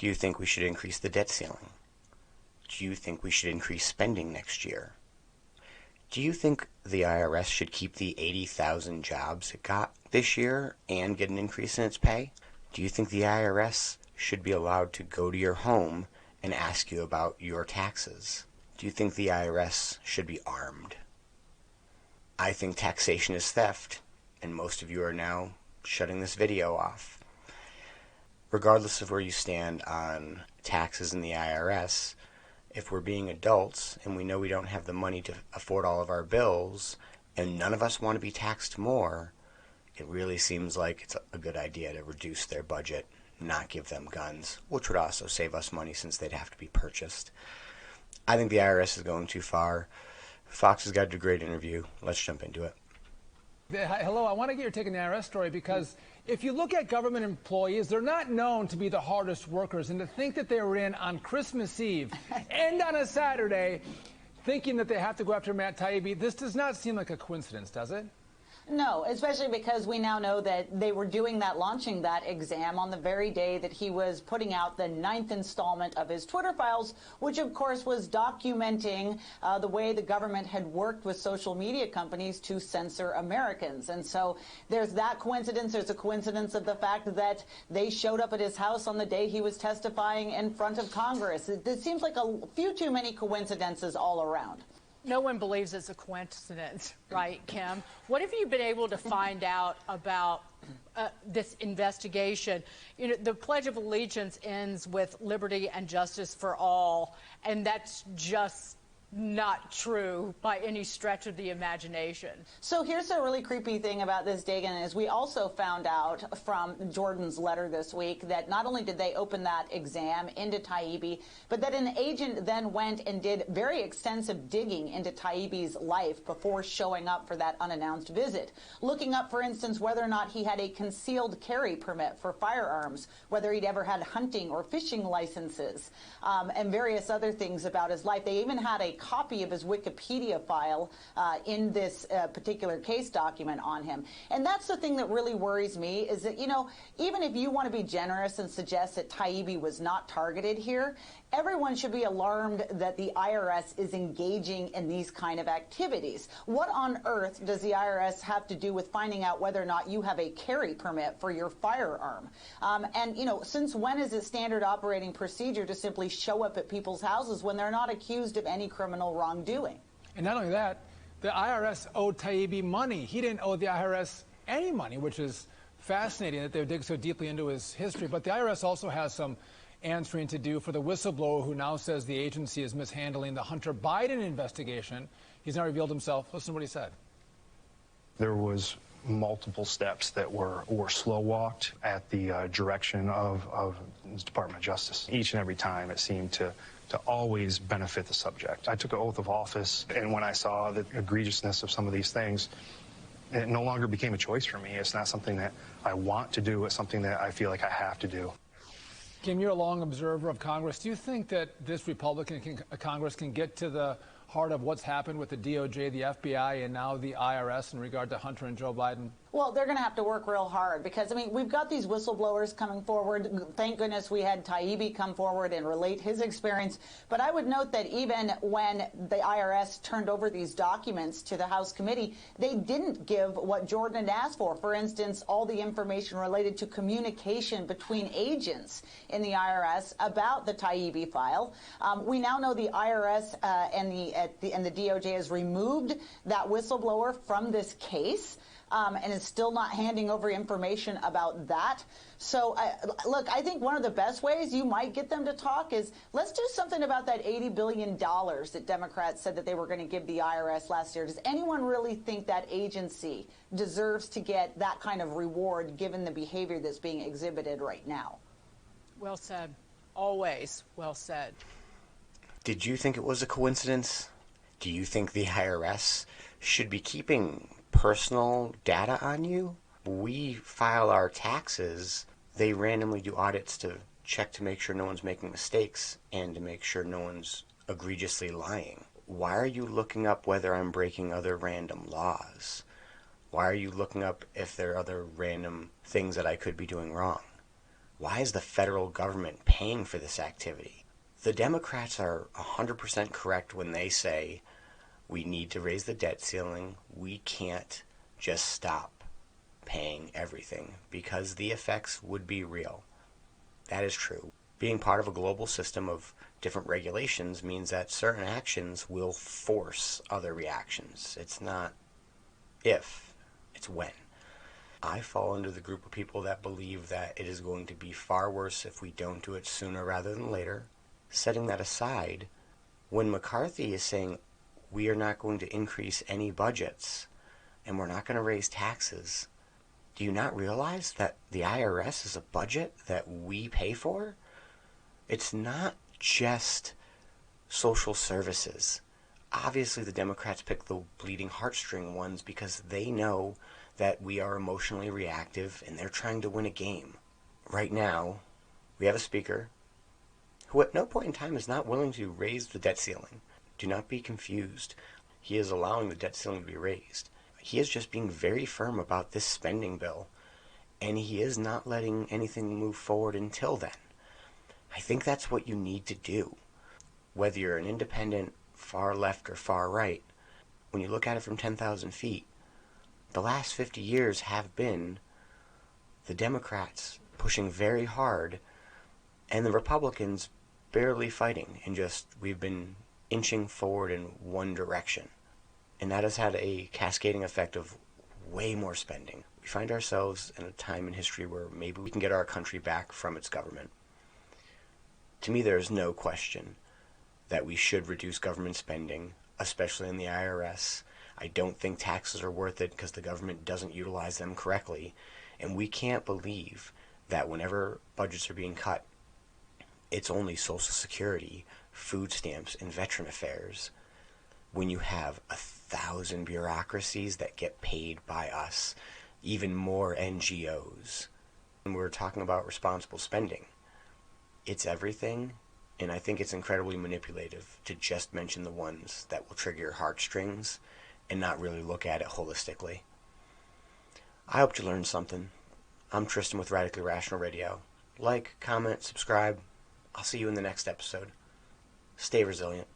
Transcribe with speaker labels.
Speaker 1: Do you think we should increase the debt ceiling? Do you think we should increase spending next year? Do you think the IRS should keep the 80,000 jobs it got this year and get an increase in its pay? Do you think the IRS should be allowed to go to your home and ask you about your taxes? Do you think the IRS should be armed? I think taxation is theft, and most of you are now shutting this video off. Regardless of where you stand on taxes in the IRS, if we're being adults and we know we don't have the money to afford all of our bills and none of us want to be taxed more, it really seems like it's a good idea to reduce their budget, not give them guns, which would also save us money since they'd have to be purchased. I think the IRS is going too far. Fox has got a great interview. Let's jump into it.
Speaker 2: Hello, I want to get your take on the IRS story because if you look at government employees, they're not known to be the hardest workers. And to think that they were in on Christmas Eve and on a Saturday thinking that they have to go after Matt Taibbi, this does not seem like a coincidence, does it?
Speaker 3: No, especially because we now know that they were launching that exam on the very day that he was putting out the 9th installment of his Twitter files, which of course was documenting the way the government had worked with social media companies to censor Americans. And so there's that coincidence. There's a coincidence of the fact that they showed up at his house on the day he was testifying in front of Congress. It seems like a few too many coincidences all around.
Speaker 4: No one believes it's a coincidence, right, Kim? What have you been able to find out about this investigation? You know, the Pledge of Allegiance ends with liberty and justice for all, and that's just not true by any stretch of the imagination.
Speaker 3: So here's a really creepy thing about this, Dagan, is we also found out from Jordan's letter this week that not only did they open that exam into Taibbi, but that an agent then went and did very extensive digging into Taibbi's life before showing up for that unannounced visit. Looking up, for instance, whether or not he had a concealed carry permit for firearms, whether he'd ever had hunting or fishing licenses, and various other things about his life. They even had a copy of his Wikipedia file in this particular case document on him. And that's the thing that really worries me is that, you know, even if you want to be generous and suggest that Taibbi was not targeted here, everyone should be alarmed that the IRS is engaging in these kind of activities. What on earth does the IRS have to do with finding out whether or not you have a carry permit for your firearm? And, you know, since when is it standard operating procedure to simply show up at people's houses when they're not accused of any criminal wrongdoing?
Speaker 2: And not only that, the IRS owed Taibbi money. He didn't owe the IRS any money, which is fascinating that they dig so deeply into his history. But the IRS also has some answering to do for the whistleblower who now says the agency is mishandling the Hunter Biden investigation. He's now revealed himself. Listen to what he said.
Speaker 5: There was multiple steps that were slow walked at the direction of the Department of Justice. Each and every time it seemed to always benefit the subject. I took an oath of office, and when I saw the egregiousness of some of these things, it no longer became a choice for me. It's not something that I want to do. It's something that I feel like I have to do.
Speaker 2: Kim, you're a long observer of Congress. Do you think that this Republican Congress can get to the heart of what's happened with the DOJ, the FBI, and now the IRS in regard to Hunter and Joe Biden?
Speaker 3: Well, they're going to have to work real hard because, I mean, we've got these whistleblowers coming forward. Thank goodness we had Taibbi come forward and relate his experience. But I would note that even when the IRS turned over these documents to the House committee, they didn't give what Jordan had asked for. For instance, all the information related to communication between agents in the IRS about the Taibbi file. We now know the IRS and the DOJ has removed that whistleblower from this case. And is still not handing over information about that. So, look, I think one of the best ways you might get them to talk is let's do something about that $80 billion that Democrats said that they were going to give the IRS last year. Does anyone really think that agency deserves to get that kind of reward given the behavior that's being exhibited right now?
Speaker 4: Well said. Always well said.
Speaker 1: Did you think it was a coincidence? Do you think the IRS should be keeping personal data on you? We file our taxes. They randomly do audits to check to make sure no one's making mistakes and to make sure no one's egregiously lying. Why are you looking up whether I'm breaking other random laws? Why are you looking up if there are other random things that I could be doing wrong? Why is the federal government paying for this activity? The Democrats are 100% correct when they say we need to raise the debt ceiling. We can't just stop paying everything because the effects would be real. That is true. Being part of a global system of different regulations means that certain actions will force other reactions. It's not if, it's when. I fall into the group of people that believe that it is going to be far worse if we don't do it sooner rather than later. Setting that aside, when McCarthy is saying we are not going to increase any budgets and we're not going to raise taxes, do you not realize that the IRS is a budget that we pay for? It's not just social services. Obviously, the Democrats pick the bleeding heartstring ones because they know that we are emotionally reactive and they're trying to win a game. Right now, we have a speaker who at no point in time is not willing to raise the debt ceiling. Do not be confused. He is allowing the debt ceiling to be raised. He is just being very firm about this spending bill, and he is not letting anything move forward until then. I think that's what you need to do. Whether you're an independent, far left or far right, when you look at it from 10,000 feet, the last 50 years have been the Democrats pushing very hard and the Republicans barely fighting, and just we've been inching forward in one direction. And that has had a cascading effect of way more spending. We find ourselves in a time in history where maybe we can get our country back from its government. To me, there is no question that we should reduce government spending, especially in the IRS. I don't think taxes are worth it because the government doesn't utilize them correctly. And we can't believe that whenever budgets are being cut, it's only Social Security, food stamps, and veteran affairs. When you have 1,000 bureaucracies that get paid by us, even more NGOs. And we're talking about responsible spending. It's everything, and I think it's incredibly manipulative to just mention the ones that will trigger your heartstrings and not really look at it holistically. I hope you learned something. I'm Tristan with Radically Rational Radio. Like, comment, subscribe. I'll see you in the next episode. Stay resilient.